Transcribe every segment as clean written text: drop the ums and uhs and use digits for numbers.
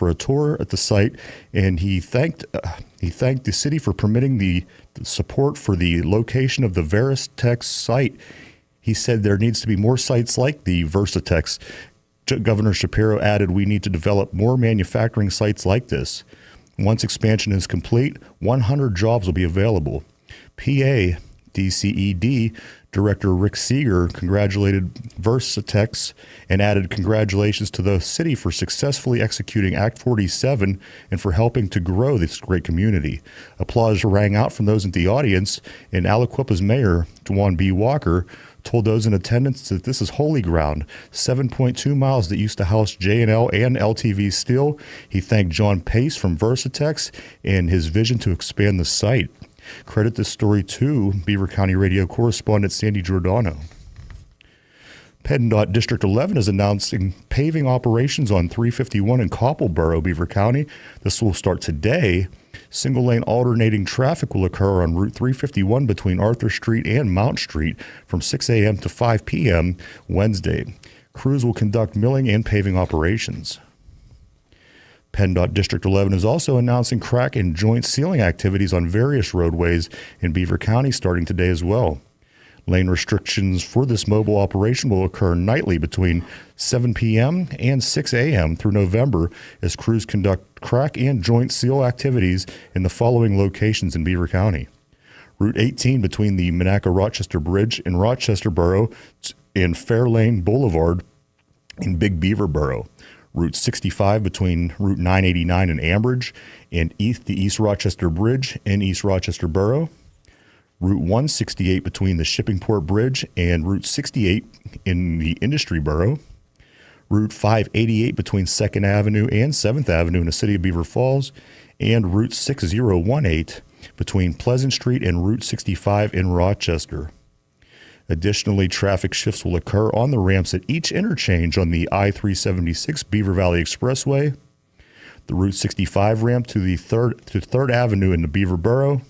for a tour at the site, and he thanked the city for permitting the support for the location of the Veritex site. He said there needs to be more sites like the Veritex. Governor Shapiro added, "We need to develop more manufacturing sites like this. Once expansion is complete, 100 jobs will be available." PA DCED Director Rick Seeger congratulated Veritex and added congratulations to the city for successfully executing Act 47 and for helping to grow this great community. Applause rang out from those in the audience, and Aliquippa's mayor, Dwan B. Walker, told those in attendance that this is holy ground, 7.2 miles that used to house J&L and LTV Steel. He thanked John Pace from Veritex and his vision to expand the site. Credit this story to Beaver County Radio correspondent Sandy Giordano. PennDOT District 11 is announcing paving operations on 351 in Coppleboro, Beaver County. This will start today. Single-lane alternating traffic will occur on Route 351 between Arthur Street and Mount Street from 6 a.m. to 5 p.m. Wednesday. Crews will conduct milling and paving operations. PennDOT District 11 is also announcing crack and joint sealing activities on various roadways in Beaver County starting today as well. Lane restrictions for this mobile operation will occur nightly between 7 p.m. and 6 a.m. through November as crews conduct crack and joint seal activities in the following locations in Beaver County. Route 18 between the Monaca-Rochester Bridge in Rochester Borough and Fairlane Boulevard in Big Beaver Borough. Route 65 between Route 989 and Ambridge and the East Rochester Bridge in East Rochester Borough. Route 168 between the Shippingport Bridge and Route 68 in the Industry Borough. Route 588 between 2nd Avenue and 7th Avenue in the city of Beaver Falls. And Route 6018 between Pleasant Street and Route 65 in Rochester. Additionally, traffic shifts will occur on the ramps at each interchange on the I-376 Beaver Valley Expressway, the Route 65 ramp to 3rd Avenue in the Beaver Borough,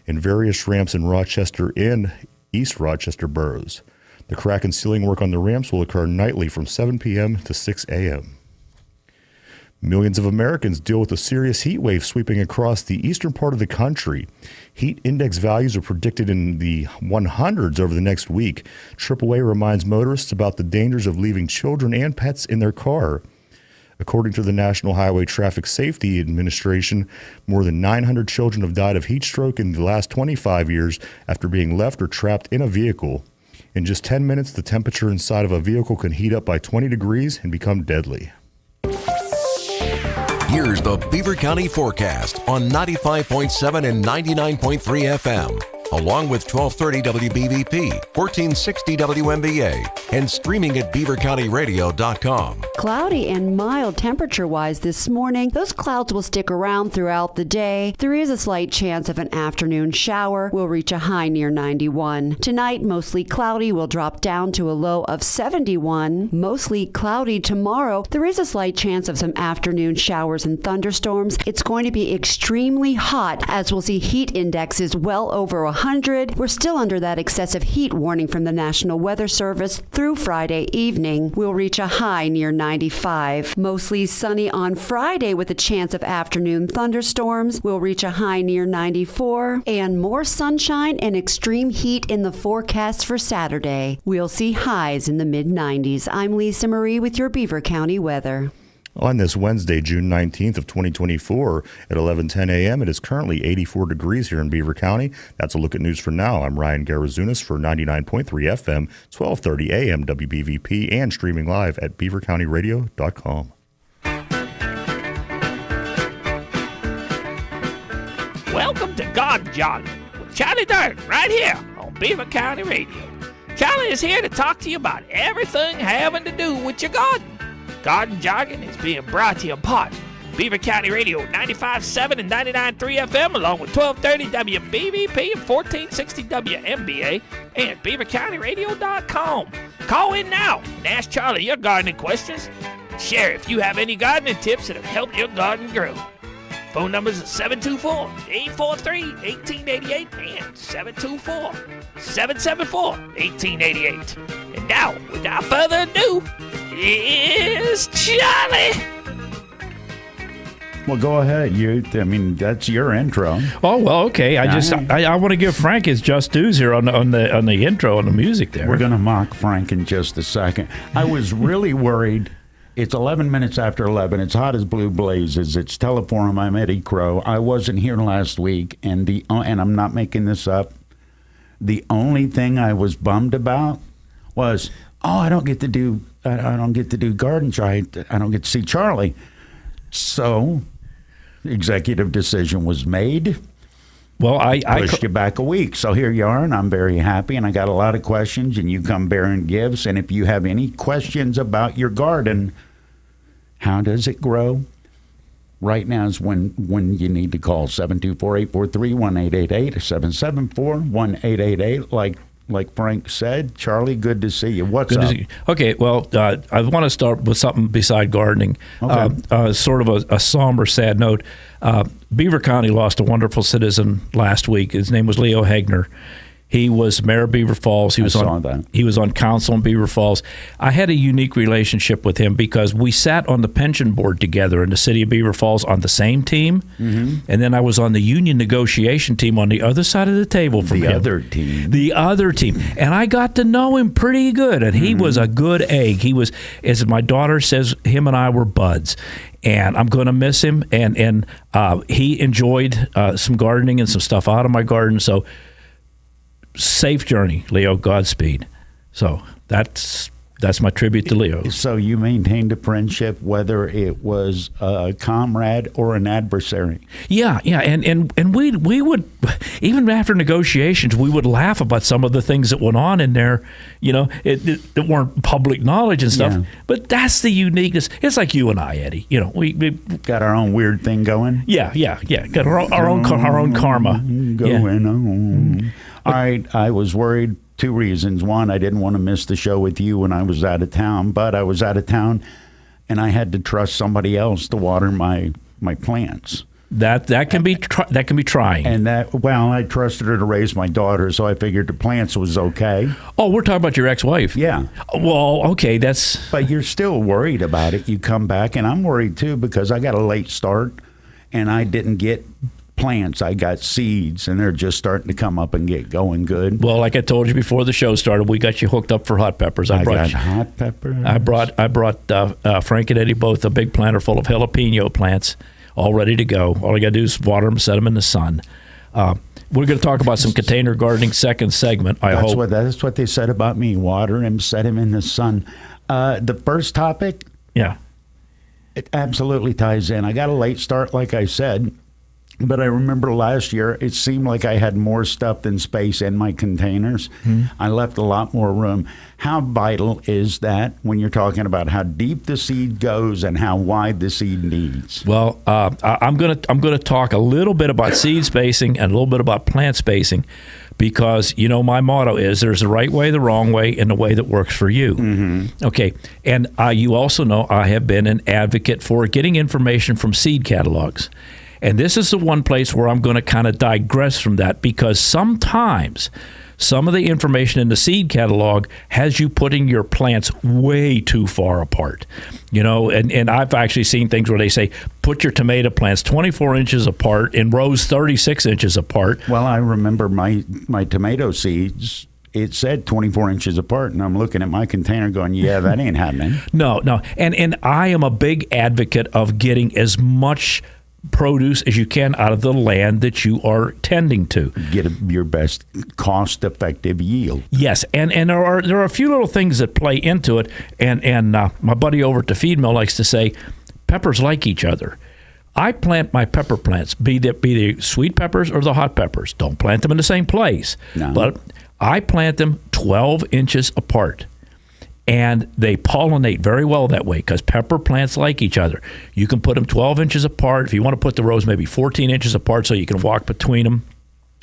and various ramps in Rochester and East Rochester boroughs. The crack and sealing work on the ramps will occur nightly from 7 p.m. to 6 a.m. Millions of Americans deal with a serious heat wave sweeping across the eastern part of the country. Heat index values are predicted in the 100s over the next week. AAA reminds motorists about the dangers of leaving children and pets in their car. According to the National Highway Traffic Safety Administration, more than 900 children have died of heat stroke in the last 25 years after being left or trapped in a vehicle. In just 10 minutes, the temperature inside of a vehicle can heat up by 20 degrees and become deadly. Here's the Beaver County forecast on 95.7 and 99.3 FM, along with 1230 WBVP, 1460 WMBA, and streaming at beavercountyradio.com. Cloudy and mild temperature-wise this morning. Those clouds will stick around throughout the day. There is a slight chance of an afternoon shower. We'll reach a high near 91. Tonight, mostly cloudy, will drop down to a low of 71. Mostly cloudy tomorrow. There is a slight chance of some afternoon showers and thunderstorms. It's going to be extremely hot as we'll see heat indexes well over 100. We're still under that excessive heat warning from the National Weather Service through Friday evening. We'll reach a high near 95. Mostly sunny on Friday with a chance of afternoon thunderstorms. We'll reach a high near 94. And more sunshine and extreme heat in the forecast for Saturday. We'll see highs in the mid-90s. I'm Lisa Marie with your Beaver County weather. On this Wednesday, June 19th of 2024 at 11:10 a.m., it is currently 84 degrees here in Beaver County. That's a look at news for now. I'm Ryan Garazunas for 99.3 FM, 1230 AM WBVP, and streaming live at beavercountyradio.com. Welcome to Garden Jogging with Charlie Durden right here on Beaver County Radio. Charlie is here to talk to you about everything having to do with your garden. Garden Jogging is being brought to you by Beaver County Radio 95.7 and 99.3 FM, along with 1230 WBVP and 1460 WMBA, and beavercountyradio.com. Call in now and ask Charlie your gardening questions. Share if you have any gardening tips that have helped your garden grow. Phone numbers are 724-843-1888 and 724-774-1888. And now, without further ado, here's Charlie. Well, go ahead. That's your intro. Oh well, okay. I want to give Frank his just dues here on the intro on the music there. We're going to mock Frank in just a second. I was really worried. It's 11 minutes after 11. It's hot as blue blazes. It's Teleforum. I'm Eddie Crow. I wasn't here last week, and I'm not making this up. The only thing I was bummed about was, I don't get to do Garden Giant. I don't get to see Charlie. So, executive decision was made. Well, I pushed you back a week. So here you are, and I'm very happy, and I got a lot of questions, and you come bearing gifts. And if you have any questions about your garden, how does it grow? Right now is when you need to call 724-843-1888, 774-1888, like Frank said. Charlie, good to see you. What's up? Okay, well, I want to start with something beside gardening. Okay. Sort of a somber, sad note. Beaver County lost a wonderful citizen last week. His name was Leo Hegner. He was mayor of Beaver Falls. He was on council in Beaver Falls. I had a unique relationship with him because we sat on the pension board together in the city of Beaver Falls on the same team, and then I was on the union negotiation team on the other side of the table from him. The other team. And I got to know him pretty good, and he was a good egg. He was, as my daughter says, him and I were buds. And I'm going to miss him. And he enjoyed some gardening and some stuff out of my garden. So safe journey, Leo. Godspeed. So that's my tribute to Leo. So you maintained a friendship, whether it was a comrade or an adversary. Yeah, and we would, even after negotiations, we would laugh about some of the things that went on in there. It weren't public knowledge and stuff. Yeah. But that's the uniqueness. It's like you and I, Eddie. We got our own weird thing going. Yeah. Got our own karma going on. All right, I was worried. 2 reasons. One, I didn't want to miss the show with you when I was out of town, but I was out of town and I had to trust somebody else to water my plants. That can be trying. And I trusted her to raise my daughter, so I figured the plants was okay. Oh, we're talking about your ex-wife. Yeah. Well, okay, But you're still worried about it. You come back, and I'm worried too because I got a late start, and I didn't get plants. I got seeds, and they're just starting to come up and get going good. Well, like I told you before the show started, we got you hooked up for hot peppers. I got hot peppers. I brought Frank and Eddie both a big planter full of jalapeno plants, all ready to go. All you got to do is water them, set them in the sun. We're going to talk about some container gardening second segment. That's what they said about me. Water him, set him in the sun. The first topic, yeah, it absolutely ties in. I got a late start, like I said. But I remember last year, it seemed like I had more stuff than space in my containers. I left a lot more room. How vital is that when you're talking about how deep the seed goes and how wide the seed needs? Well, I'm gonna talk a little bit about seed spacing and a little bit about plant spacing, because my motto is there's the right way, the wrong way, and the way that works for you. Okay, and you also know I have been an advocate for getting information from seed catalogs. And this is the one place where I'm going to kind of digress from that, because sometimes some of the information in the seed catalog has you putting your plants way too far apart. And I've actually seen things where they say, put your tomato plants 24 inches apart in rows 36 inches apart. Well, I remember my tomato seeds. It said 24 inches apart, and I'm looking at my container going, yeah, that ain't happening. No. And I am a big advocate of getting as much produce as you can out of the land that you are tending to. Get your best cost-effective yield. Yes, and there are a few little things that play into it, and my buddy over at the feed mill likes to say, peppers like each other. I plant my pepper plants, be they sweet peppers or the hot peppers. Don't plant them in the same place. No. But I plant them 12 inches apart. And they pollinate very well that way, because pepper plants like each other. You can put them 12 inches apart. If you want to put the rows maybe 14 inches apart so you can walk between them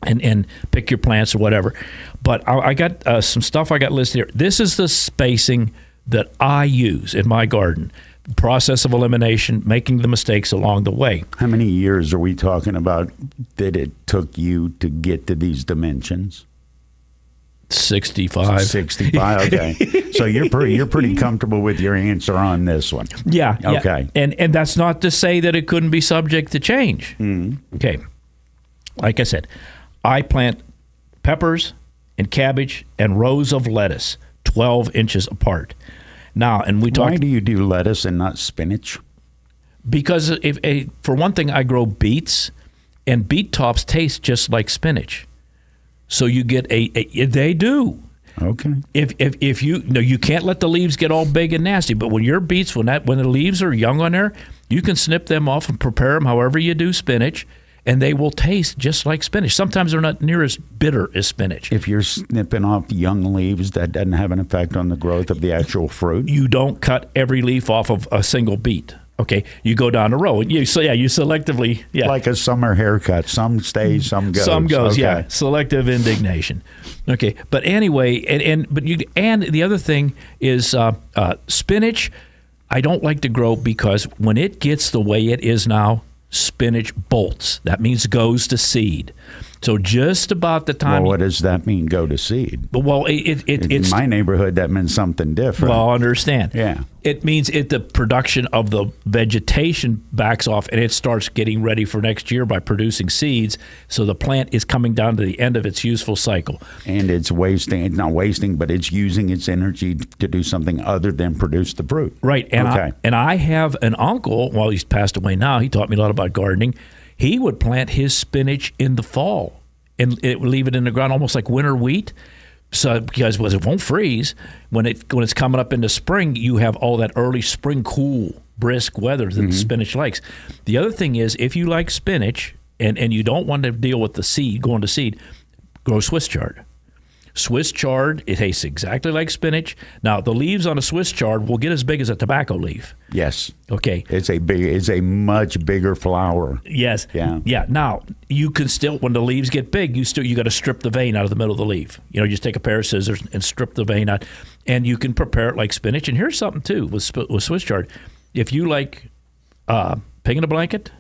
and pick your plants or whatever. But I got some stuff I got listed here. This is the spacing that I use in my garden. Process of elimination, making the mistakes along the way. How many years are we talking about that it took you to get to these dimensions? 65. 65. Okay. So you're pretty comfortable with your answer on this one. Yeah. Okay. And that's not to say that it couldn't be subject to change. Okay. Like I said, I plant peppers and cabbage and rows of lettuce 12 inches apart. Now, and we talked. Why do you do lettuce and not spinach? Because for one thing, I grow beets, and beet tops taste just like spinach. So you get they do. Okay. If you can't let the leaves get all big and nasty, but when your beets, when the leaves are young on there, you can snip them off and prepare them however you do spinach, and they will taste just like spinach. Sometimes they're not near as bitter as spinach. If you're snipping off young leaves, that doesn't have an effect on the growth of the actual fruit? You don't cut every leaf off of a single beet. Okay, you go down a row. You selectively, like a summer haircut. Some stays, some goes. Some goes, okay. yeah. Selective indignation. Okay, but anyway, and the other thing is spinach. I don't like to grow because when it gets the way it is now, spinach bolts. That means goes to seed. So just about the time. Well, what does that mean? Go to seed. Well, it's in my neighborhood. That means something different. Well, I understand. Yeah. It means the production of the vegetation backs off, and it starts getting ready for next year by producing seeds. So the plant is coming down to the end of its useful cycle. And it's wasting. It's not wasting, but it's using its energy to do something other than produce the fruit. Right. And I have an uncle. Well, he's passed away now. He taught me a lot about gardening. He would plant his spinach in the fall and leave it in the ground almost like winter wheat. So because it won't freeze when it's coming up into spring, you have all that early spring cool, brisk weather that the spinach likes. The other thing is, if you like spinach and you don't want to deal with the seed going to seed, grow Swiss chard. Swiss chard, it tastes exactly like spinach. Now, the leaves on a Swiss chard will get as big as a tobacco leaf. Yes. Okay. It's a much bigger flower. Yes. Yeah. Yeah. Now, you can still, when the leaves get big, you got to strip the vein out of the middle of the leaf. Just take a pair of scissors and strip the vein out, and you can prepare it like spinach. And here's something too with Swiss chard. If you like pig in a blanket,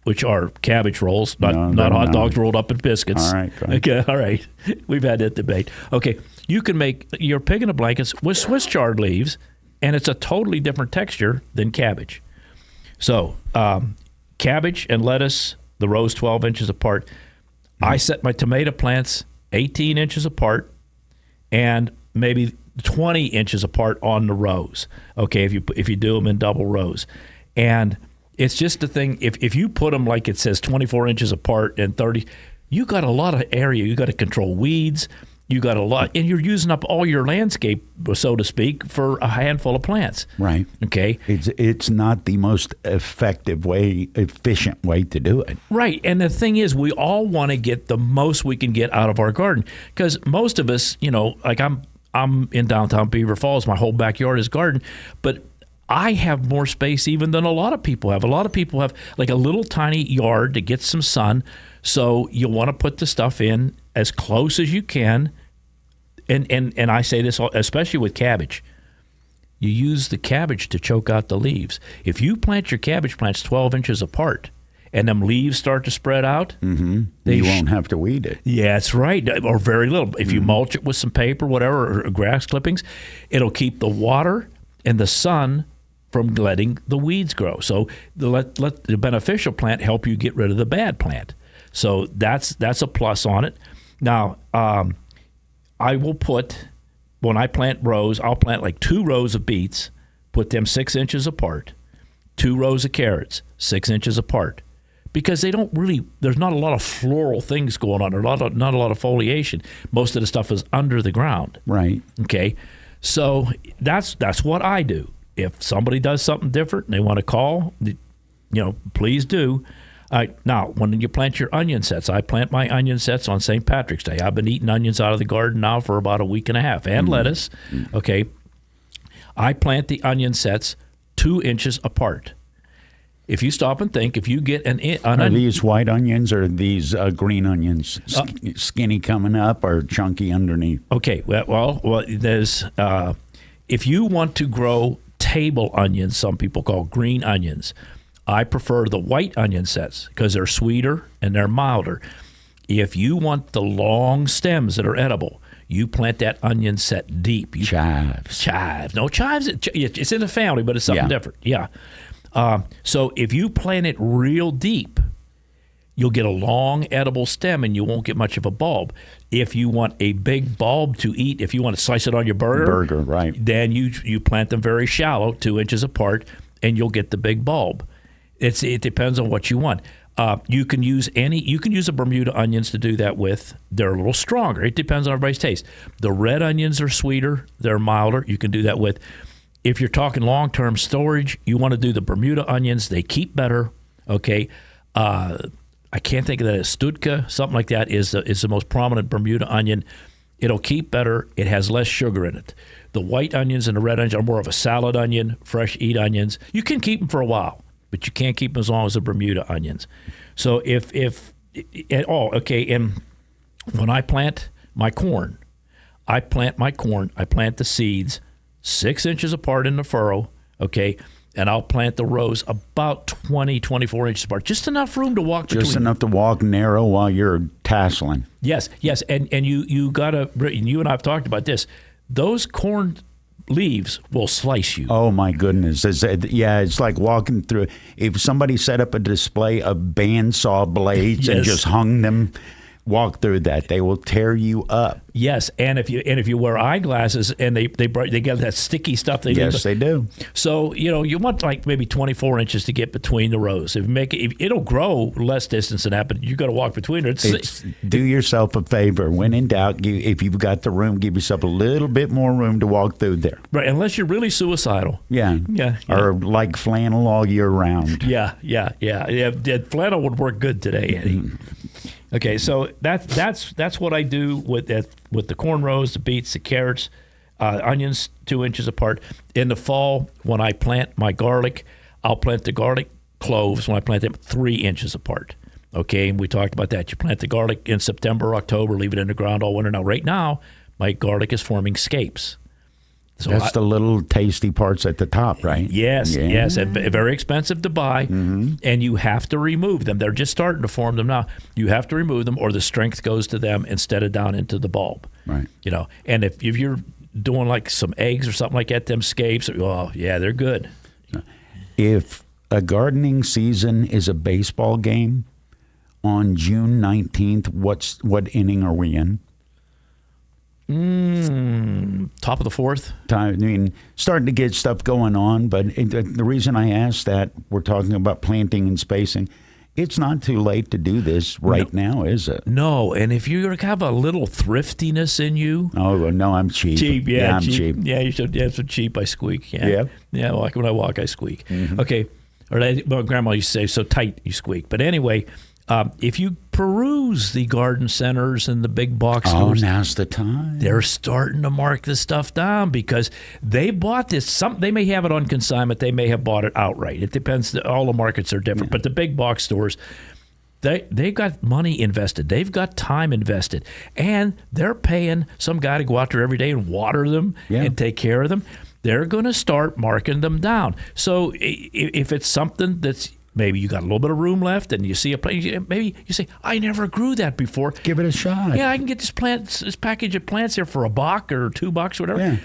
which are cabbage rolls, not hot dogs rolled up in biscuits. All right. Okay, all right. We've had that debate. Okay, you can make your pig in a blankets with Swiss chard leaves, and it's a totally different texture than cabbage. So, cabbage and lettuce, the rows 12 inches apart. I set my tomato plants 18 inches apart and maybe 20 inches apart on the rows. Okay, if you do them in double rows. And it's just the thing, if you put them like it says 24 inches apart and 30, you got a lot of area. You got to control weeds. You got a lot, and you're using up all your landscape, so to speak, for a handful of plants. Right. Okay. It's not the most efficient way to do it. Right. And the thing is, we all want to get the most we can get out of our garden, because most of us, like I'm in downtown Beaver Falls. My whole backyard is garden, but I have more space even than a lot of people have. A lot of people have like a little tiny yard to get some sun. So you want to put the stuff in as close as you can. And I say this especially with cabbage. You use the cabbage to choke out the leaves. If you plant your cabbage plants 12 inches apart and them leaves start to spread out, you won't have to weed it. Yeah, that's right, or very little. If you mulch it with some paper, whatever, or grass clippings, it'll keep the water and the sun from letting the weeds grow. So let the beneficial plant help you get rid of the bad plant. So that's a plus on it. Now, I will put, when I plant rows, I'll plant like 2 rows of beets, put them 6 inches apart, 2 rows of carrots, 6 inches apart, because they don't really, there's not a lot of floral things going on, not a lot of foliation. Most of the stuff is under the ground. Right. Okay. So that's what I do. If somebody does something different and they want to call, please do. Now, when you plant your onion sets, I plant my onion sets on St. Patrick's Day. I've been eating onions out of the garden now for about a week and a half, and lettuce. Okay. I plant the onion sets 2 inches apart. If you stop and think, if you get are these white onions or these green onions, skinny coming up or chunky underneath? Okay. Well, there's if you want to grow table onions, some people call green onions, I prefer the white onion sets because they're sweeter and they're milder. If you want the long stems that are edible, You plant that onion set deep. Chives. No, chives, it's in the family, but it's something different. Yeah. So if you plant it real deep, you'll get a long edible stem and you won't get much of a bulb. If you want a big bulb to eat, if you want to slice it on your burger, right, then you plant them very shallow, 2 inches apart, and you'll get the big bulb. It depends on what you want. You can use a Bermuda onions to do that with. They're a little stronger. It depends on everybody's taste. The red onions are sweeter. They're milder. You can do that with. If you're talking long-term storage, you want to do the Bermuda onions. They keep better. Okay. I can't think of that. Stutka, something like that, is the most prominent Bermuda onion. It'll keep better. It has less sugar in it. The white onions and the red onions are more of a salad onion, fresh eat onions. You can keep them for a while, but you can't keep them as long as the Bermuda onions. So and when I plant my corn, I plant the seeds 6 inches apart in the furrow, okay, and I'll plant the rows about 20, 24 inches apart, just enough room to walk between. Just enough to walk narrow while you're tasseling. Yes, and you gotta. You and I have talked about this. Those corn leaves will slice you. Oh my goodness! It's like walking through. If somebody set up a display of bandsaw blades and just hung them, walk through that, they will tear you up. Yes, and if you wear eyeglasses and they get that sticky stuff, they do. So you want like maybe 24 inches to get between the rows. It'll grow less distance than that, but you got to walk between it. Do yourself a favor. When in doubt, if you've got the room, give yourself a little bit more room to walk through there. Right, unless you're really suicidal. Yeah. Or like flannel all year round. Yeah. Flannel would work good today, Eddie. Okay, so that's what I do with the corn rows, the beets, the carrots, onions 2 inches apart. In the fall, when I plant my garlic, I'll plant the garlic cloves when I plant them 3 inches apart. Okay, and we talked about that. You plant the garlic in September, October, leave it in the ground all winter. Now, right now, my garlic is forming scapes. So that's the little tasty parts at the top, right? Yes, and very expensive to buy, and you have to remove them. They're just starting to form them now. You have to remove them, or the strength goes to them instead of down into the bulb. Right. And if you're doing like some eggs or something like that, them scapes, they're good. If a gardening season is a baseball game on June 19th, what inning are we in? Top of the fourth. I mean, starting to get stuff going on, but the reason I asked that, we're talking about planting and spacing. It's not too late to do this now, is it? No, and if you have a little thriftiness in you. Oh, no, I'm cheap. I'm cheap. Yeah, you should have some cheap. I squeak. Yeah. Like when I walk, I squeak. Okay. Or Grandma used to say, so tight you squeak. But anyway, if you peruse the garden centers and the big box stores, now's the time. They're starting to mark this stuff down because they bought this. They may have it on consignment. They may have bought it outright. It depends. All the markets are different. But the big box stores, they've got money invested. They've got time invested. And they're paying some guy to go out there every day and water them and take care of them. They're going to start marking them down. So if it's something that's maybe you got a little bit of room left, and you see a plant. Maybe you say, "I never grew that before." Give it a shot. Yeah, I can get this package of plants here for $1 or $2, whatever. Yeah.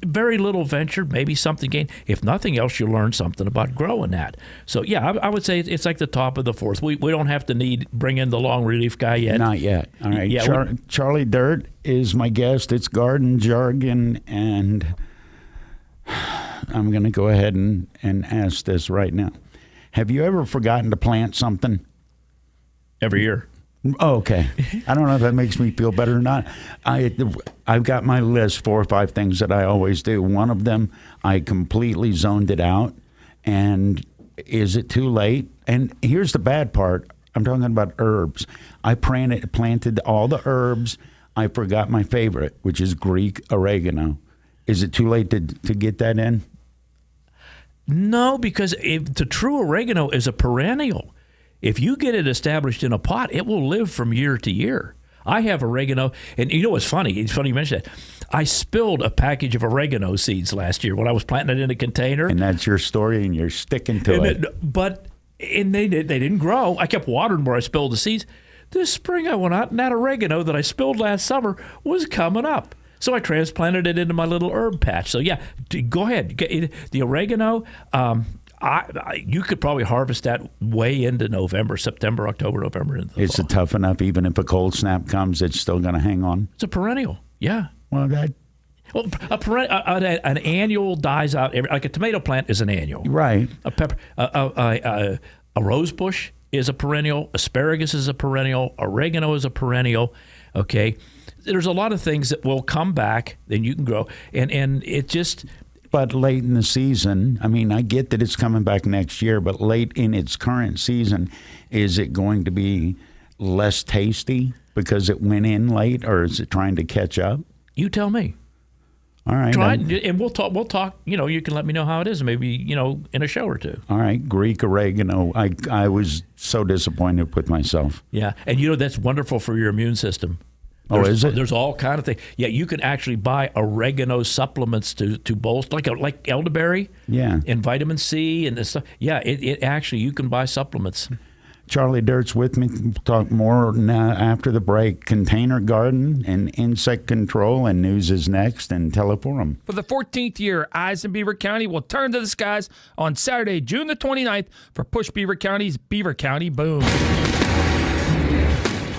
Very little venture, maybe something gained. If nothing else, you learn something about growing that. So yeah, I would say it's like the top of the fourth. We don't have to bring in the long relief guy yet. Not yet. All right. Yeah, Charlie Dirt is my guest. It's garden jargon, and I'm going to go ahead and ask this right now. Have you ever forgotten to plant something? Every year. Oh, okay. I don't know if that makes me feel better or not. I've got my list, 4 or 5 things that I always do. One of them, I completely zoned it out. And is it too late? And here's the bad part. I'm talking about herbs. I planted all the herbs. I forgot my favorite, which is Greek oregano. Is it too late to get that in? No, because the true oregano is a perennial. If you get it established in a pot, it will live from year to year. I have oregano, and you know what's funny? It's funny you mention that. I spilled a package of oregano seeds last year when I was planting it in a container. And that's your story, and you're sticking to it. But they didn't grow. I kept watering where I spilled the seeds. this spring I went out and that oregano that I spilled last summer was coming up. So I transplanted it into my little herb patch. So yeah, go ahead. The oregano, you could probably harvest that way into November, September, October, November. Into the Is fall. it tough enough? Even if a cold snap comes, it's still going to hang on? It's a perennial. Yeah. Well, Well, an annual dies out. Like a tomato plant is an annual. Right. A pepper, a rose bush is a perennial. Asparagus is a perennial. Oregano is a perennial. Okay. There's a lot of things that will come back, then you can grow. And it just... But late in the season, I mean, I get that it's coming back next year, but late in its current season, is it going to be less tasty because it went in late, or is it trying to catch up? You tell me. All right. Try it, and we'll talk, you can let me know how it is, maybe, in a show or two. All right. Greek oregano. I was so disappointed with myself. Yeah. And, that's wonderful for your immune system. Is it? There's all kind of things. Yeah, you can actually buy oregano supplements to bolster, like elderberry. Yeah. And vitamin C and this stuff. Yeah, it actually, you can buy supplements. Charlie Dirt's with me. We'll talk more now after the break. Container garden and insect control, and news is next, and Teleforum. For the 14th year, eyes in Beaver County will turn to the skies on Saturday, June the 29th for Push Beaver County's Beaver County Boom.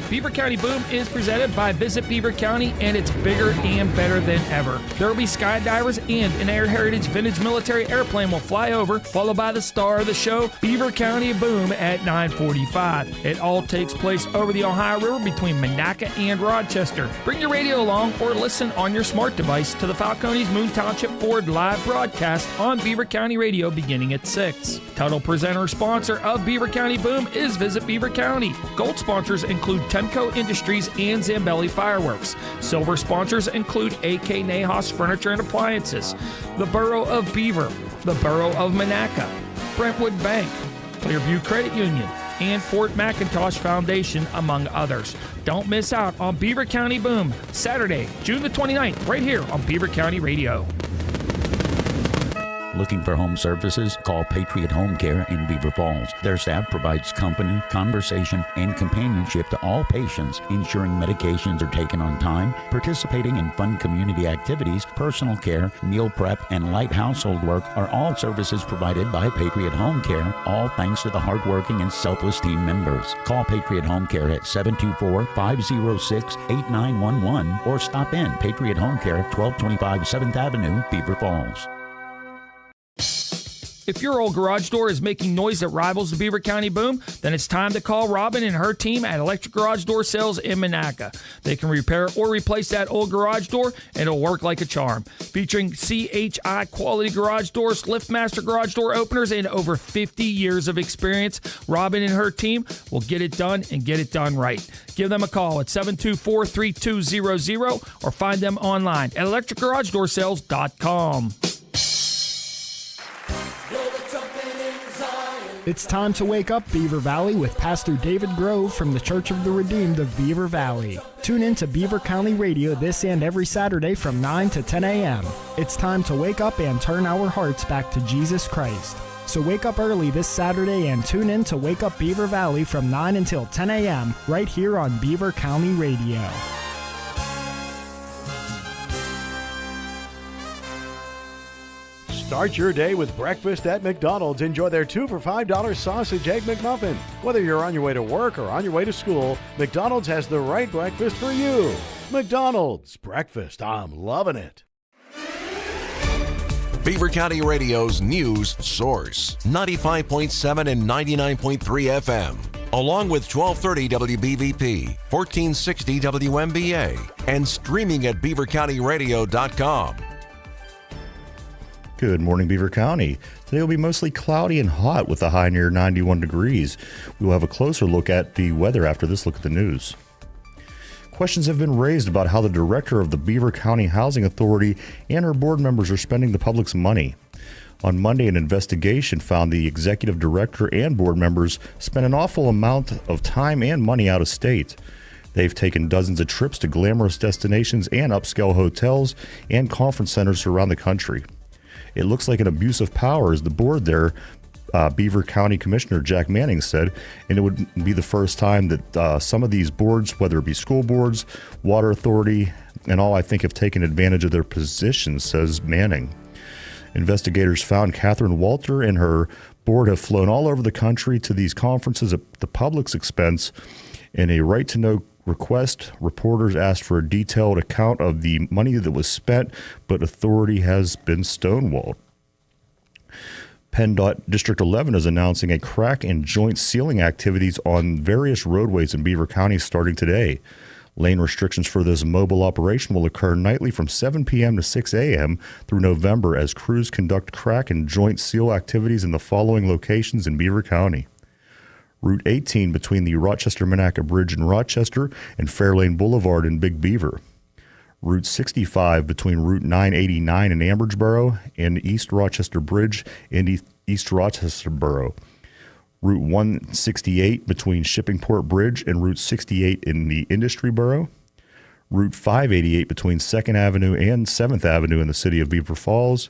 Beaver County Boom is presented by Visit Beaver County, and it's bigger and better than ever. There will be skydivers, and an Air Heritage vintage military airplane will fly over, followed by the star of the show, Beaver County Boom, at 9:45. It all takes place over the Ohio River between Monaca and Rochester. Bring your radio along or listen on your smart device to the Falcones Moon Township Ford live broadcast on Beaver County Radio beginning at 6. Title presenter sponsor of Beaver County Boom is Visit Beaver County. Gold sponsors include Temco Industries and Zambelli Fireworks. Silver sponsors include AK Nahas Furniture and Appliances, the Borough of Beaver, the Borough of Monaca, Brentwood Bank, Clearview Credit Union, and Fort McIntosh Foundation, among others. Don't miss out on Beaver County Boom, Saturday, June the 29th, right here on Beaver County Radio. Looking for home services? Call Patriot Home Care in Beaver Falls. Their staff provides company, conversation, and companionship to all patients, ensuring medications are taken on time, participating in fun community activities, personal care, meal prep, and light household work are all services provided by Patriot Home Care, all thanks to the hardworking and selfless team members. Call Patriot Home Care at 724-506-8911 or stop in Patriot Home Care, 1225 7th Avenue, Beaver Falls. If your old garage door is making noise that rivals the Beaver County Boom, then it's time to call Robin and her team at Electric Garage Door Sales in Monaca. They can repair or replace that old garage door, and it'll work like a charm. Featuring CHI quality garage doors, LiftMaster garage door openers, and over 50 years of experience, Robin and her team will get it done and get it done right. Give them a call at 724-3200 or find them online at electricgaragedoorsales.com. It's time to wake up, Beaver Valley, with Pastor David Grove from the Church of the Redeemed of Beaver Valley. Tune in to Beaver County Radio this and every Saturday from 9 to 10 a.m. It's time to wake up and turn our hearts back to Jesus Christ. So wake up early this Saturday and tune in to Wake Up Beaver Valley from 9 until 10 a.m. right here on Beaver County Radio. Start your day with breakfast at McDonald's. Enjoy their 2 for $5 sausage egg McMuffin. Whether you're on your way to work or on your way to school, McDonald's has the right breakfast for you. McDonald's breakfast. I'm loving it. Beaver County Radio's news source, 95.7 and 99.3 FM, along with 1230 WBVP, 1460 WMBA, and streaming at beavercountyradio.com. Good morning, Beaver County. Today will be mostly cloudy and hot with a high near 91 degrees. We will have a closer look at the weather after this look at the news. Questions have been raised about how the director of the Beaver County Housing Authority and her board members are spending the public's money. On Monday, an investigation found the executive director and board members spent an awful amount of time and money out of state. They've taken dozens of trips to glamorous destinations and upscale hotels and conference centers around the country. It looks like an abuse of power as the board there Beaver County Commissioner Jack Manning said, and it would be the first time that some of these boards, whether it be school boards, water authority, and all, I think, have taken advantage of their positions, says Manning. Investigators found Catherine Walter and her board have flown all over the country to these conferences at the public's expense. In a right-to-know request, reporters asked for a detailed account of the money that was spent, but authority has been stonewalled. PennDOT District 11 is announcing a crack and joint sealing activities on various roadways in Beaver County starting today. Lane restrictions for this mobile operation will occur nightly from 7 p.m. to 6 a.m. through November as crews conduct crack and joint seal activities in the following locations in Beaver County. Route 18 between the Rochester-Monaca Bridge in Rochester and Fairlane Boulevard in Big Beaver. Route 65 between Route 989 in Ambridgeboro and East Rochester Bridge in East Rochester Borough. Route 168 between Shippingport Bridge and Route 68 in the Industry Borough. Route 588 between 2nd Avenue and 7th Avenue in the city of Beaver Falls.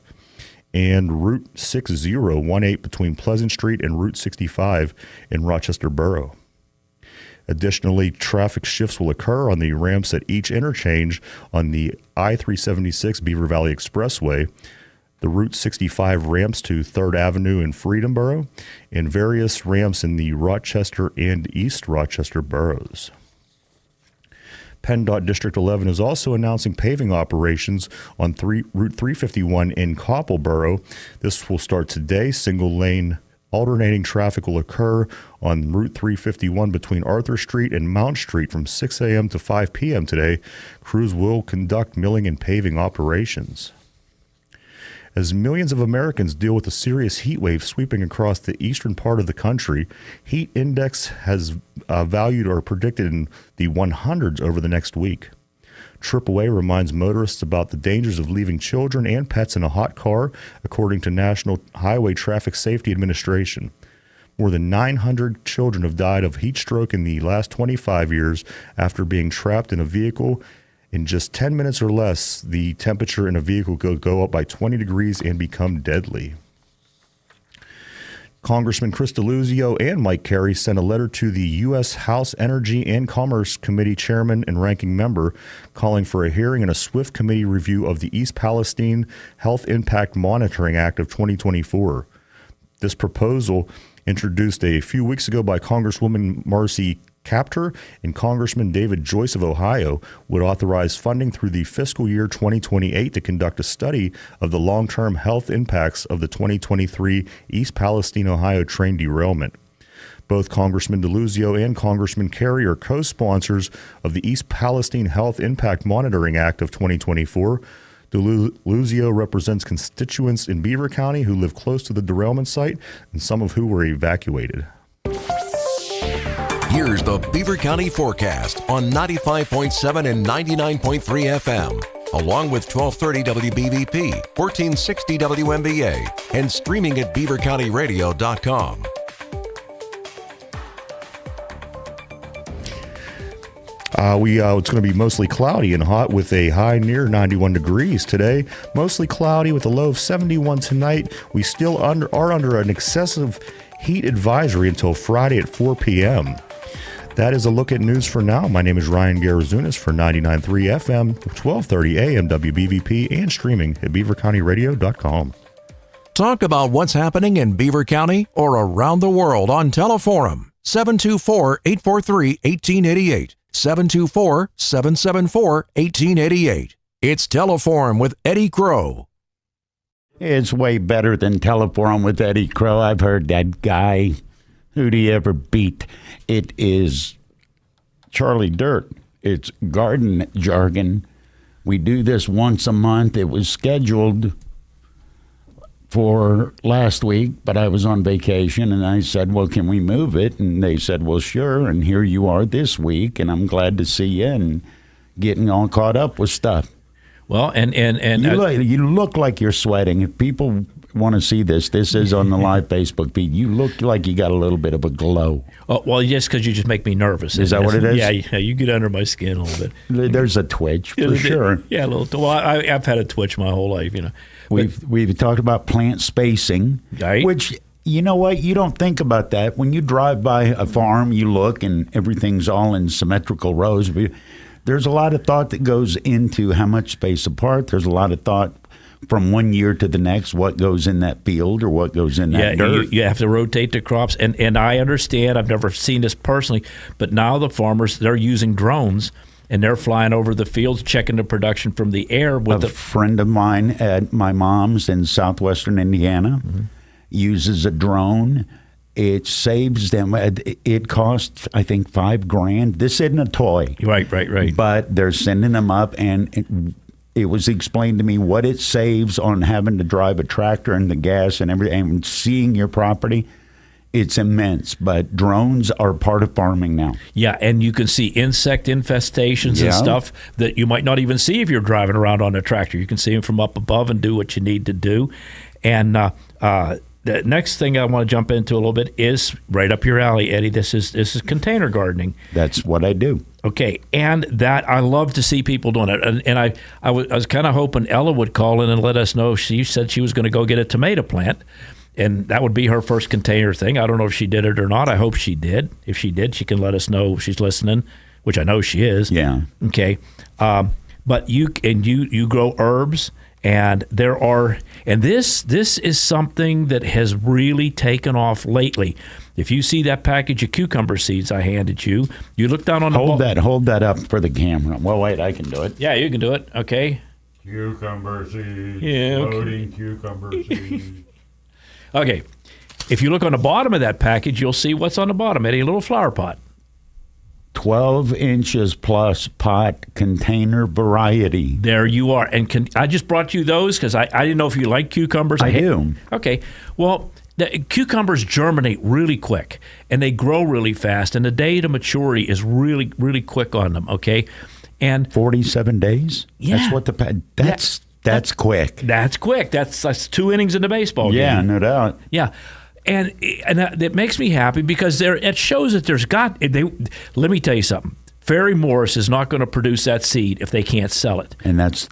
And Route 6018 between Pleasant Street and Route 65 in Rochester Borough. Additionally, traffic shifts will occur on the ramps at each interchange on the I-376 Beaver Valley Expressway, the Route 65 ramps to 3rd Avenue in Freedom Borough, and various ramps in the Rochester and East Rochester boroughs. PennDOT District 11 is also announcing paving operations on Route 351 in Coppleboro. This will start today. Single-lane alternating traffic will occur on Route 351 between Arthur Street and Mount Street from 6 a.m. to 5 p.m. today. Crews will conduct milling and paving operations. As millions of Americans deal with a serious heat wave sweeping across the eastern part of the country, heat index has valued or predicted in the 100s over the next week. AAA reminds motorists about the dangers of leaving children and pets in a hot car, according to National Highway Traffic Safety Administration. More than 900 children have died of heat stroke in the last 25 years after being trapped in a vehicle. In just 10 minutes or less, the temperature in a vehicle could go up by 20 degrees and become deadly. Congressman Chris DeLuzio and Mike Carey sent a letter to the U.S. House Energy and Commerce Committee Chairman and Ranking Member calling for a hearing and a swift committee review of the East Palestine Health Impact Monitoring Act of 2024. This proposal, introduced a few weeks ago by Congresswoman Marcy Kaptur and Congressman David Joyce of Ohio, would authorize funding through the fiscal year 2028 to conduct a study of the long-term health impacts of the 2023 East Palestine, Ohio train derailment. Both Congressman DeLuzio and Congressman Carey are co-sponsors of the East Palestine Health Impact Monitoring Act of 2024. DeLuzio represents constituents in Beaver County who live close to the derailment site and some of who were evacuated. Here's the Beaver County forecast on 95.7 and 99.3 FM, along with 1230 WBVP, 1460 WMBA, and streaming at beavercountyradio.com. It's going to be mostly cloudy and hot with a high near 91 degrees today. Mostly cloudy with a low of 71 tonight. We still are under an excessive heat advisory until Friday at 4 p.m. That is a look at news for now. My name is Ryan Garazunas for 99.3 FM, 1230 AM WBVP, and streaming at beavercountyradio.com. Talk about what's happening in Beaver County or around the world on Teleforum. 724-843-1888. 724-774-1888. It's Teleforum with Eddie Crow. It's way better than Teleforum with Eddie Crow. I've heard that guy. Who'd he ever beat? It is Charlie Dirt. It's garden jargon. We do this once a month. It was scheduled for last week, but I was on vacation, and I said, well, can we move it? And they said, well, sure, and here you are this week, and I'm glad to see you and getting all caught up with stuff. Well, and you look like you're sweating. If people want to see this is on the live Facebook feed. You look like you got a little bit of a glow. Oh, well, just because you just make me nervous. Is that what it is? Yeah, you get under my skin a little bit. There's a twitch, for sure. Yeah, a little. Well, I've had a twitch my whole life, you know. We've talked about plant spacing, right, which, You know what? You don't think about that. When you drive by a farm, you look and everything's all in symmetrical rows. There's a lot of thought that goes into how much space apart. There's a lot of thought from one year to the next, what goes in that field or what goes in that dirt. You have to rotate the crops. And I understand, I've never seen this personally, but now the farmers, they're using drones and they're flying over the fields, checking the production from the air. With a friend of mine at my mom's in southwestern Indiana uses a drone. It saves them. It costs, I think, $5,000. This isn't a toy. Right. But they're sending them up, and it was explained to me what it saves on having to drive a tractor and the gas and everything, and seeing your property. It's immense, but drones are part of farming now. Yeah, and you can see insect infestations and stuff that you might not even see if you're driving around on a tractor. You can see them from up above and do what you need to do. And the next thing I want to jump into a little bit is right up your alley, Eddie. This is container gardening. That's what I do. Okay, and that I love to see people doing it. And I was kind of hoping Ella would call in and let us know. She said she was going to go get a tomato plant, and that would be her first container thing. I don't know if she did it or not. I hope she did. If she did, she can let us know if she's listening, which I know she is. Yeah. Okay. But you grow herbs, and this is something that has really taken off lately. If you see that package of cucumber seeds I handed you, you look down on the hold that up for the camera. Well, wait, I can do it. Yeah, you can do it. Okay. Cucumber seeds. Yeah. Loading cucumber seeds. Okay. If you look on the bottom of that package, you'll see what's on the bottom, Eddie, a little flower pot. 12 inches plus pot container variety. There you are. And I just brought you those because I didn't know if you like cucumbers. I do. Okay. Well, the cucumbers germinate really quick, and they grow really fast, and the day to maturity is really, really quick on them, okay? And 47 days? Yeah. That's what that's quick. That's quick. That's 2 innings in the baseball game. Yeah, no doubt. Yeah. And it makes me happy because it shows that let me tell you something. M.R.S. is not going to produce that seed if they can't sell it. And it's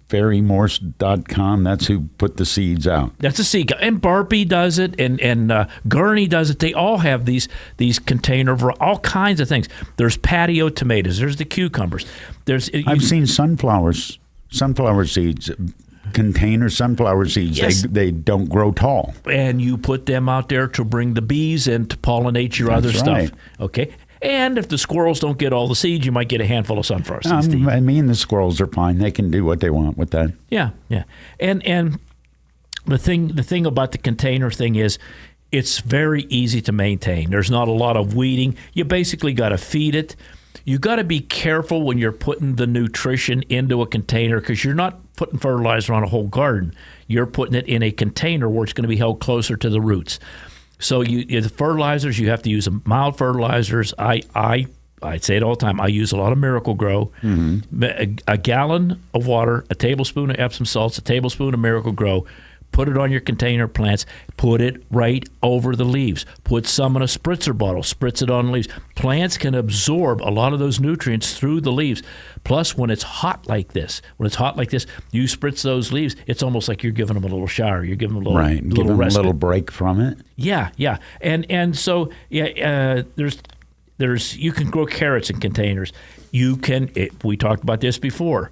ferrymorse.com. That's who put the seeds out. That's a seed. And Barbie does it, and Gurney does it. They all have these container, all kinds of things. There's patio tomatoes. There's the cucumbers. I've seen sunflower seeds. Container sunflower seeds. Yes. They don't grow tall. And you put them out there to bring the bees in to pollinate your other stuff. Okay. And if the squirrels don't get all the seeds, you might get a handful of sunflower seeds. I mean, the squirrels are fine. They can do what they want with that. Yeah. And the thing about the container thing is it's very easy to maintain. There's not a lot of weeding. You basically got to feed it. You got to be careful when you're putting the nutrition into a container because you're not putting fertilizer on a whole garden. You're putting it in a container where it's going to be held closer to the roots. So the fertilizers, you have to use mild fertilizers. I say it all the time. I use a lot of Miracle-Gro. Mm-hmm. A gallon of water, a tablespoon of Epsom salts, a tablespoon of Miracle-Gro. Put it on your container plants. Put it right over the leaves. Put some in a spritzer bottle. Spritz it on the leaves. Plants can absorb a lot of those nutrients through the leaves. Plus, when it's hot like this, you spritz those leaves. It's almost like you're giving them a little shower. You're giving them a little give them respite. A little break from it. Yeah. And so there's you can grow carrots in containers. We talked about this before.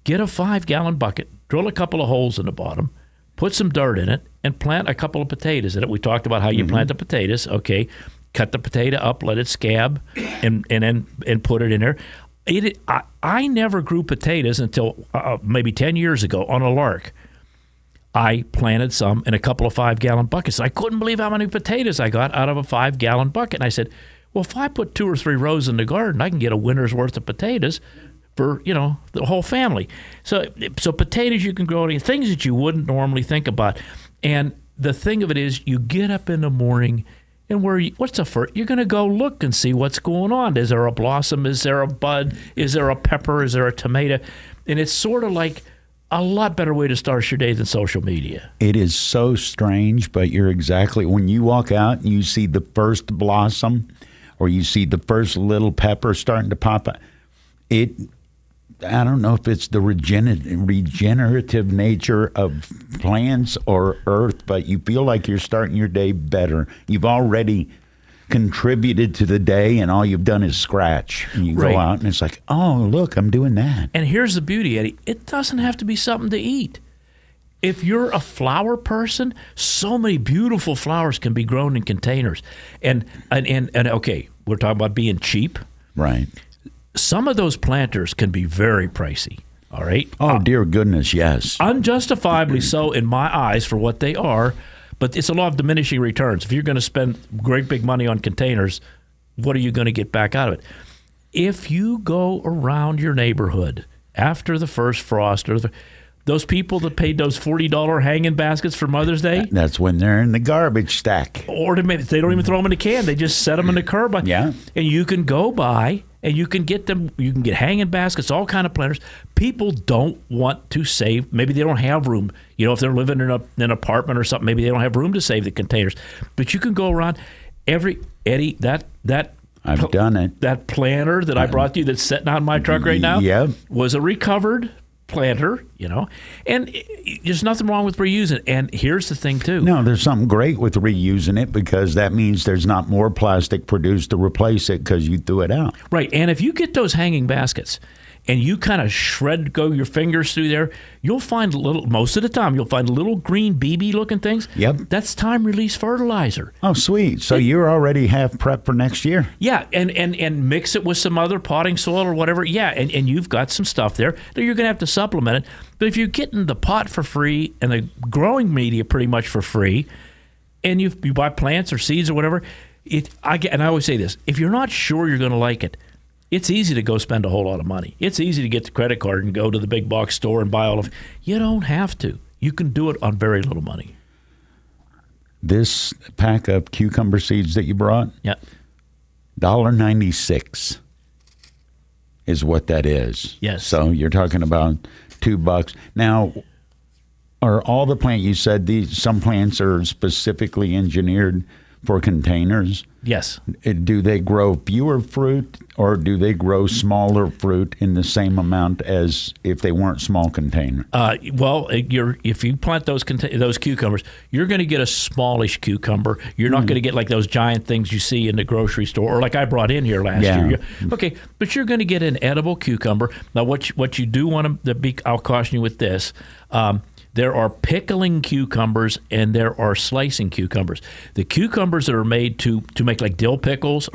Get a 5-gallon bucket. Drill a couple of holes in the bottom. Put some dirt in it and plant a couple of potatoes in it. We talked about how you plant the potatoes. Okay, cut the potato up, let it scab, and put it in there. I never grew potatoes until maybe 10 years ago on a lark. I planted some in a couple of 5-gallon buckets. I couldn't believe how many potatoes I got out of a 5-gallon bucket. And I said, well, if I put 2 or 3 rows in the garden, I can get a winter's worth of potatoes for the whole family. So potatoes you can grow, things that you wouldn't normally think about. And the thing of it is, you get up in the morning, and what's the first? You're going to go look and see what's going on. Is there a blossom? Is there a bud? Is there a pepper? Is there a tomato? And it's sort of like a lot better way to start your day than social media. It is so strange, but you're exactly, when you walk out and you see the first blossom or you see the first little pepper starting to pop up, I don't know if it's the regenerative nature of plants or earth, but you feel like you're starting your day better. You've already contributed to the day, and all you've done is scratch. And you go out, and it's like, oh, look, I'm doing that. And here's the beauty, Eddie. It doesn't have to be something to eat. If you're a flower person, so many beautiful flowers can be grown in containers. And okay, we're talking about being cheap. Right. Some of those planters can be very pricey. All right. Oh, dear goodness, yes. Unjustifiably so in my eyes for what they are, but it's a law of diminishing returns. If you're going to spend great big money on containers, what are you going to get back out of it? If you go around your neighborhood after the first frost or those people that paid those $40 hanging baskets for Mother's Day. That's when they're in the garbage stack. Or they don't even throw them in a can. They just set them in the curb. Yeah. And you can go by and you can get them. You can get hanging baskets, all kind of planters. People don't want to save. Maybe they don't have room. You know, if they're living in an apartment or something, maybe they don't have room to save the containers. But you can go around Eddie, that I've done it. That planter that I brought you that's sitting on my truck right now was a recovered planter, you know, and there's nothing wrong with reusing it. And here's the thing too. No, there's something great with reusing it, because that means there's not more plastic produced to replace it because you threw it out. Right. And if you get those hanging baskets and you kind of go your fingers through there, you'll find most of the time, you'll find little green BB looking things. Yep. That's time release fertilizer. Oh, sweet. So you're already half prepped for next year. Yeah. And mix it with some other potting soil or whatever. Yeah. And you've got some stuff there that you're going to have to supplement it. But if you're getting the pot for free and the growing media pretty much for free, and you buy plants or seeds or whatever, and I always say this, if you're not sure you're going to like it, it's easy to go spend a whole lot of money. It's easy to get the credit card and go to the big box store and buy all of it. You don't have to. You can do it on very little money. This pack of cucumber seeds that you brought, $1.96 is what that is. Yes. So you're talking about $2. Now, are all the plants, you said some plants are specifically engineered for containers? Yes. Do they grow fewer fruit, or do they grow smaller fruit in the same amount as if they weren't small containers? Well, if you plant those cucumbers, you're going to get a smallish cucumber. You're not going to get like those giant things you see in the grocery store, or like I brought in here last year. Okay, but you're going to get an edible cucumber. Now, what you do want to be, I'll caution you with this. There are pickling cucumbers and there are slicing cucumbers. The cucumbers that are made to make like dill pickles,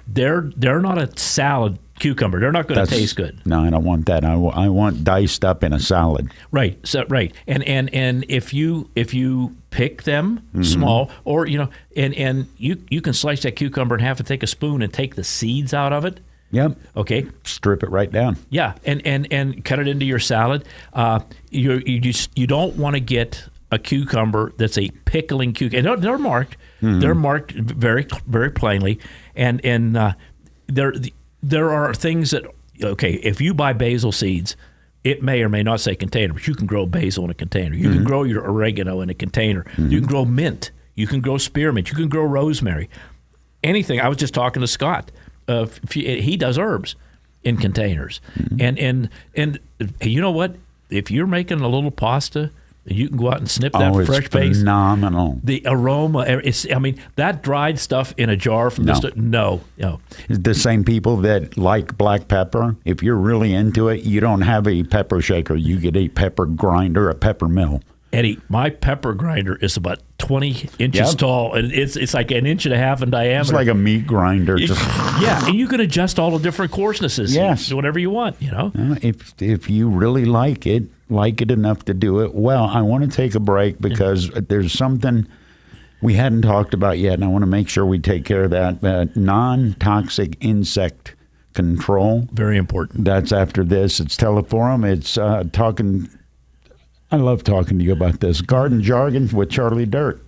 they're not a salad cucumber. They're not going to taste good. No, I don't want that. I want diced up in a salad. Right. So right. And if you pick them small, or and you can slice that cucumber in half and take a spoon and take the seeds out of it. Yep. Okay. Strip it right down. Yeah, and cut it into your salad. You don't want to get a cucumber that's a pickling cucumber. And they're marked. Mm-hmm. They're marked very very plainly. And there are things that, okay, if you buy basil seeds, it may or may not say container, but you can grow basil in a container. You can grow your oregano in a container. Mm-hmm. You can grow mint. You can grow spearmint. You can grow rosemary. Anything. I was just talking to Scott. He does herbs in containers. Mm-hmm. And you know what? If you're making a little pasta, you can go out and snip that fresh base. Phenomenal. The aroma, that dried stuff in a jar from no. The same people that like black pepper, if you're really into it, you don't have a pepper shaker. You get a pepper grinder, a pepper mill. Eddie, my pepper grinder is about 20 inches tall, and it's like an inch and a half in diameter. It's like a meat grinder. And you can adjust all the different coarsenesses. Yes. Whatever you want, If you really like it enough to do it well. I want to take a break because there's something we hadn't talked about yet, and I want to make sure we take care of that. Non-toxic insect control. Very important. That's after this. It's Teleforum. It's talking... I love talking to you about this. Garden Jargon with Charlie Dirt.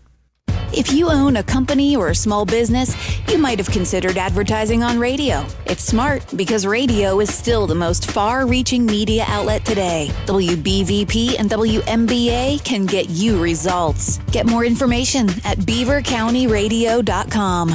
If you own a company or a small business, you might have considered advertising on radio. It's smart because radio is still the most far-reaching media outlet today. WBVP and WMBA can get you results. Get more information at beavercountyradio.com.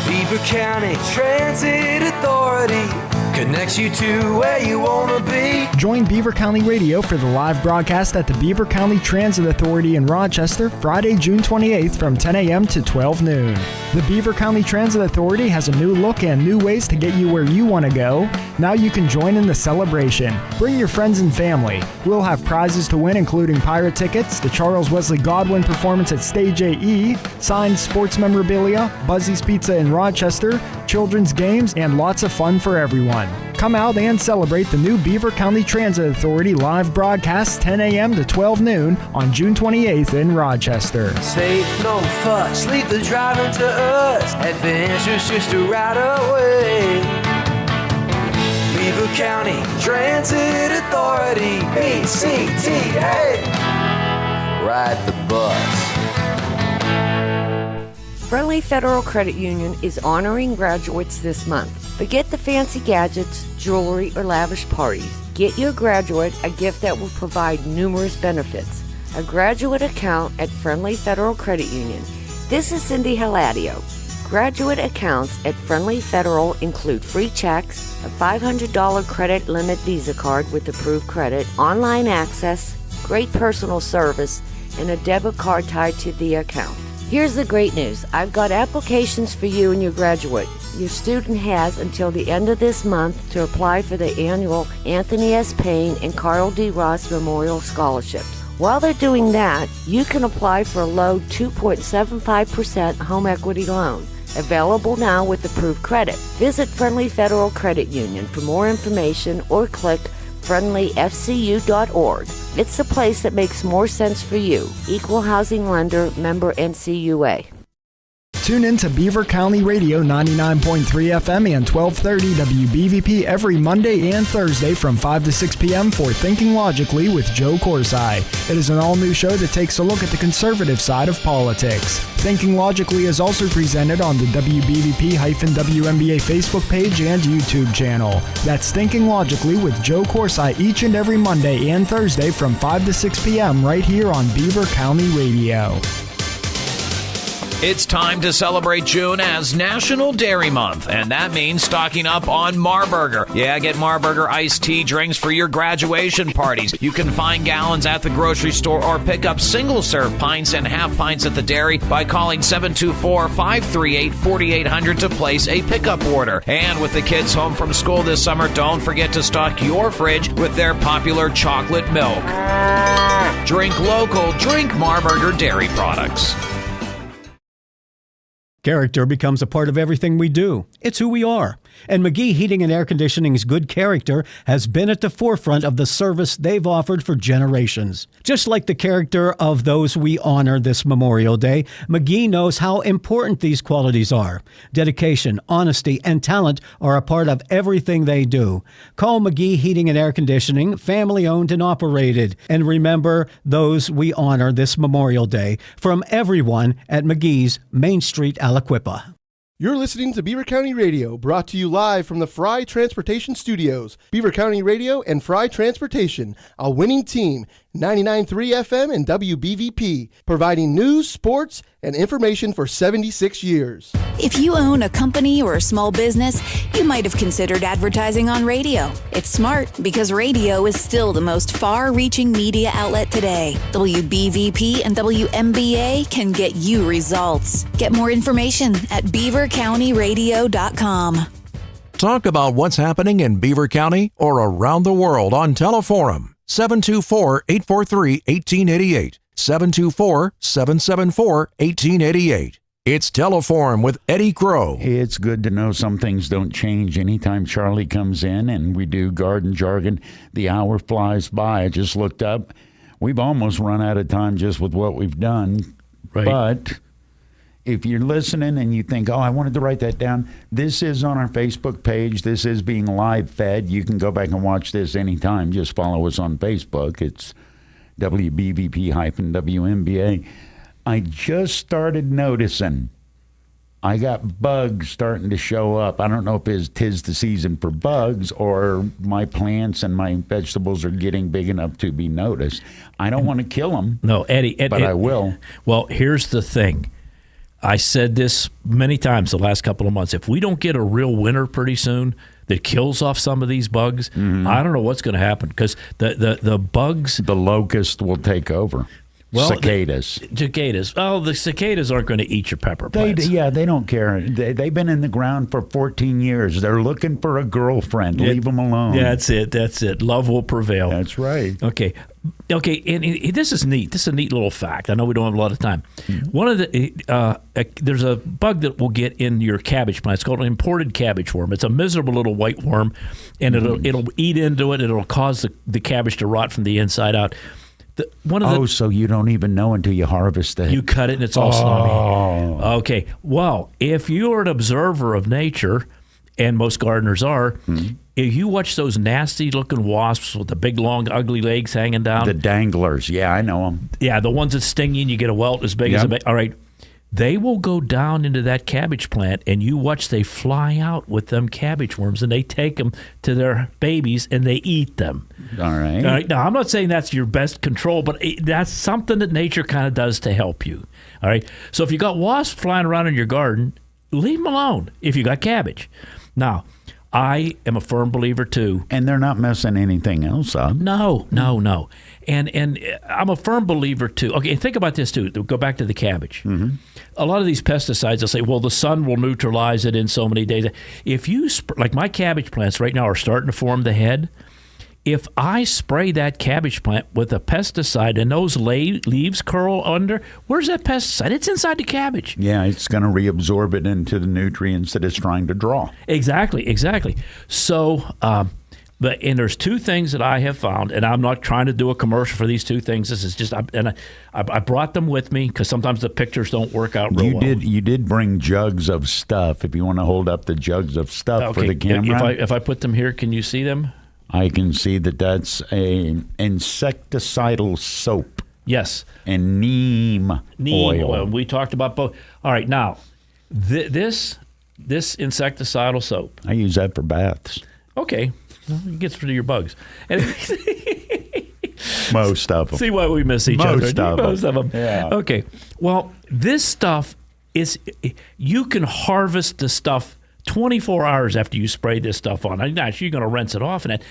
Beaver County Transit Authority, connects you to where you want to be. Join Beaver County Radio for the live broadcast at the Beaver County Transit Authority in Rochester, Friday, June 28th from 10 a.m. to 12 noon. The Beaver County Transit Authority has a new look and new ways to get you where you want to go. Now you can join in the celebration. Bring your friends and family. We'll have prizes to win, including pirate tickets, the Charles Wesley Godwin performance at Stage AE, signed sports memorabilia, Buzzy's Pizza in Rochester, children's games, and lots of fun for everyone. Come out and celebrate the new Beaver County Transit Authority live broadcast 10 a.m. to 12 noon on June 28th in Rochester. Safe, no fuss, leave the driving to us. Adventure's just a right away. Beaver County Transit Authority, BCTA. Ride the bus. Friendly Federal Credit Union is honoring graduates this month. Forget the fancy gadgets, jewelry, or lavish parties. Get your graduate a gift that will provide numerous benefits. A graduate account at Friendly Federal Credit Union. This is Cindy Hiladio. Graduate accounts at Friendly Federal include free checks, a $500 credit limit Visa card with approved credit, online access, great personal service, and a debit card tied to the account. Here's the great news. I've got applications for you and your graduate. Your student has until the end of this month to apply for the annual Anthony S. Payne and Carl D. Ross Memorial Scholarships. While they're doing that, you can apply for a low 2.75% home equity loan. Available now with approved credit. Visit Friendly Federal Credit Union for more information or click friendlyfcu.org. It's the place that makes more sense for you. Equal Housing Lender, member NCUA. Tune in to Beaver County Radio 99.3 FM and 1230 WBVP every Monday and Thursday from 5 to 6 p.m. for Thinking Logically with Joe Corsai. It is an all-new show that takes a look at the conservative side of politics. Thinking Logically is also presented on the WBVP-WNBA Facebook page and YouTube channel. That's Thinking Logically with Joe Corsai each and every Monday and Thursday from 5 to 6 p.m. right here on Beaver County Radio. It's time to celebrate June as National Dairy Month, and that means stocking up on Marburger. Yeah, get Marburger iced tea drinks for your graduation parties. You can find gallons at the grocery store or pick up single-serve pints and half pints at the dairy by calling 724-538-4800 to place a pickup order. And with the kids home from school this summer, don't forget to stock your fridge with their popular chocolate milk. Drink local, drink Marburger dairy products. Character becomes a part of everything we do. It's who we are. And McGee Heating and Air Conditioning's good character has been at the forefront of the service they've offered for generations. Just like the character of those we honor this Memorial Day, McGee knows how important these qualities are. Dedication, honesty, and talent are a part of everything they do. Call McGee Heating and Air Conditioning, family owned and operated. And remember those we honor this Memorial Day from everyone at McGee's Main Street, Aliquippa. You're listening to Beaver County Radio, brought to you live from the Fry Transportation Studios. Beaver County Radio and Fry Transportation, a winning team. 99.3 FM and WBVP, providing news, sports, and information for 76 years. If you own a company or a small business, you might have considered advertising on radio. It's smart because radio is still the most far-reaching media outlet today. WBVP and WMBA can get you results. Get more information at beavercountyradio.com. Talk about what's happening in Beaver County or around the world on Teleforum. 724-843-1888. 724-774-1888. It's Teleforum with Eddie Crow. It's good to know some things don't change anytime Charlie comes in and we do garden jargon. The hour flies by. I just looked up. We've almost run out of time just with what we've done. Right. But if you're listening and you think, oh, I wanted to write that down, this is on our Facebook page. This is being live fed. You can go back and watch this anytime. Just follow us on Facebook. It's WBVP-WMBA. I just started noticing I got bugs starting to show up. I don't know if it's 'tis the season for bugs or my plants and my vegetables are getting big enough to be noticed. I don't want to kill them. No, Eddie. But I will. Well, here's the thing. I said this many times the last couple of months. If we don't get a real winter pretty soon, that kills off some of these bugs, I don't know what's going to happen because the bugs... The locust will take over. Well, cicadas. Cicadas. Oh, the cicadas aren't going to eat your pepper plants. They don't care. They've been in the ground for 14 years. They're looking for a girlfriend. Leave them alone. That's it. Love will prevail. That's right. Okay. And this is neat. This is a neat little fact. I know we don't have a lot of time. One of the there's a bug that will get in your cabbage plant. It's called an imported cabbage worm. It's a miserable little white worm, and it'll eat into it. It'll cause the cabbage to rot from the inside out. So you don't even know until you harvest it. You cut it and it's all slimy. Okay. Well, if you're an observer of nature, and most gardeners are, if you watch those nasty-looking wasps with the big, long, ugly legs hanging down. The danglers. Yeah, I know them. Yeah, the ones that sting you and you get a welt as big as a bag. All right. They will go down into that cabbage plant, and you watch they fly out with them cabbage worms, and they take them to their babies, and they eat them. All right. Now, I'm not saying that's your best control, but that's something that nature kind of does to help you. All right. So if you got wasps flying around in your garden, leave them alone if you got cabbage. Now, I am a firm believer, too. And they're not messing anything else up. No. And I'm a firm believer, too. Okay, and think about this, too. Go back to the cabbage. A lot of these pesticides, they'll say, well, the sun will neutralize it in so many days. If you, like my cabbage plants right now are starting to form the head. If I spray that cabbage plant with a pesticide and those leaves curl under, where's that pesticide? It's inside the cabbage. Yeah, it's going to reabsorb it into the nutrients that it's trying to draw. Exactly. So, and there's two things that I have found, and I'm not trying to do a commercial for these two things. This is just, I brought them with me because sometimes the pictures don't work out real well. You did bring jugs of stuff. If you want to hold up the jugs of stuff for the camera. If I put them here, can you see them? I can see that's an insecticidal soap. Yes. And neem oil. We talked about both. All right, now, this insecticidal soap. I use that for baths. Okay. Well, it gets rid of your bugs. Most of them. See why we miss each other. Most of them. Yeah. Okay. Well, this stuff you can harvest the stuff 24 hours after you spray this stuff on. I'm not sure you're going to rinse it off. And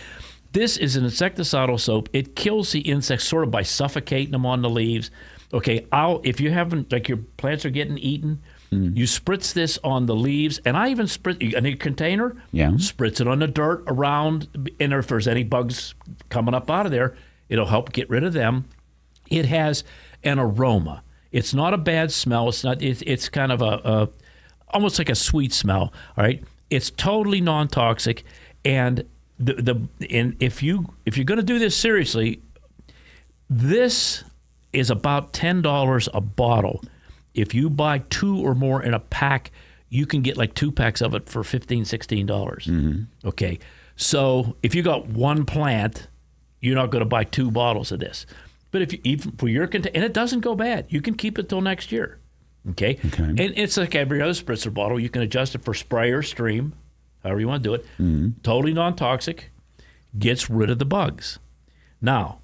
this is an insecticidal soap. It kills the insects sort of by suffocating them on the leaves. Okay, if you haven't, like your plants are getting eaten, you spritz this on the leaves. And I even spritz in a container, spritz it on the dirt around. And if there's any bugs coming up out of there, it'll help get rid of them. It has an aroma. It's not a bad smell. It's kind of a almost like a sweet smell. All right, it's totally non-toxic, and if you're going to do this seriously, this is about $10 a bottle. If you buy 2 or more in a pack, you can get like 2 packs of it for $15, $16. Okay, so if you got one plant, you're not going to buy 2 bottles of this. But if you even for your and it doesn't go bad, you can keep it till next year. Okay. And it's like every other spritzer bottle. You can adjust it for spray or stream, however you want to do it. Totally non-toxic, gets rid of the bugs. Now,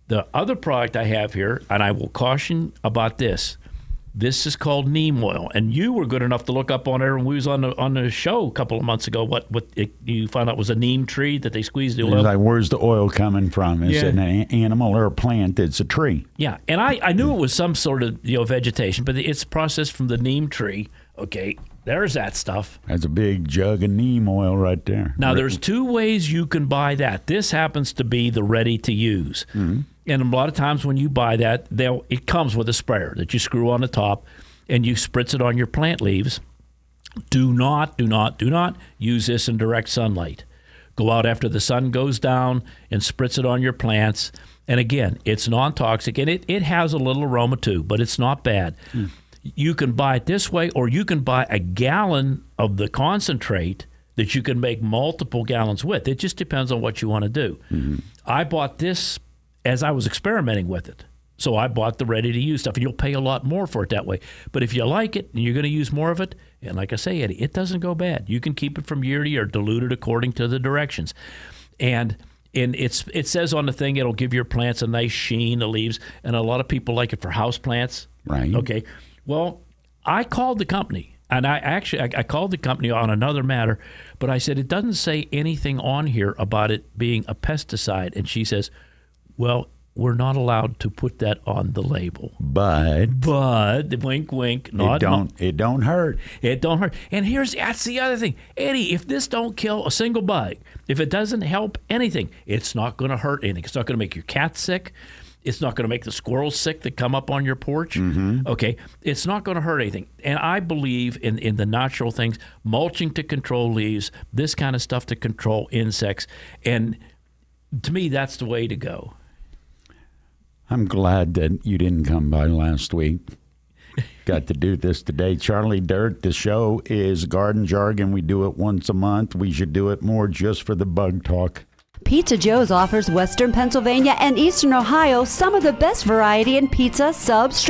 the other product I have here, and I will caution about this. This is called neem oil, and you were good enough to look up on it when we was on the show a couple of months ago. What you found out was a neem tree that they squeezed the oil. Like, where's the oil coming from? Is it an animal or a plant? It's a tree. Yeah, and I knew it was some sort of vegetation, but it's processed from the neem tree. Okay, there's that stuff. That's a big jug of neem oil right there. Now, there's 2 ways you can buy that. This happens to be the ready to use. And a lot of times when you buy that, it comes with a sprayer that you screw on the top, and you spritz it on your plant leaves. Do not use this in direct sunlight. Go out after the sun goes down and spritz it on your plants. And again, it's non-toxic, and it has a little aroma too, but it's not bad. You can buy it this way, or you can buy a gallon of the concentrate that you can make multiple gallons with. It just depends on what you want to do. I bought this as I was experimenting with it. So I bought the ready-to-use stuff, and you'll pay a lot more for it that way. But if you like it and you're going to use more of it, and like I say, Eddie, it doesn't go bad. You can keep it from year to year, dilute it according to the directions. And it says on the thing it'll give your plants a nice sheen, the leaves, and a lot of people like it for house plants. Right. Okay. Well, I called the company. And I called the company on another matter, but I said, it doesn't say anything on here about it being a pesticide. And she says, well, we're not allowed to put that on the label. But wink, wink. It don't hurt. It don't hurt. And that's the other thing. Eddie, if this don't kill a single bug, if it doesn't help anything, it's not going to hurt anything. It's not going to make your cat sick. It's not going to make the squirrels sick that come up on your porch. Mm-hmm. Okay, it's not going to hurt anything. And I believe in the natural things, mulching to control leaves, this kind of stuff to control insects. And to me, that's the way to go. I'm glad that you didn't come by last week. Got to do this today. Charlie Dirt, the show is Garden Jargon. We do it once a month. We should do it more just for the bug talk. Pizza Joe's offers Western Pennsylvania and Eastern Ohio some of the best variety in pizza, subs,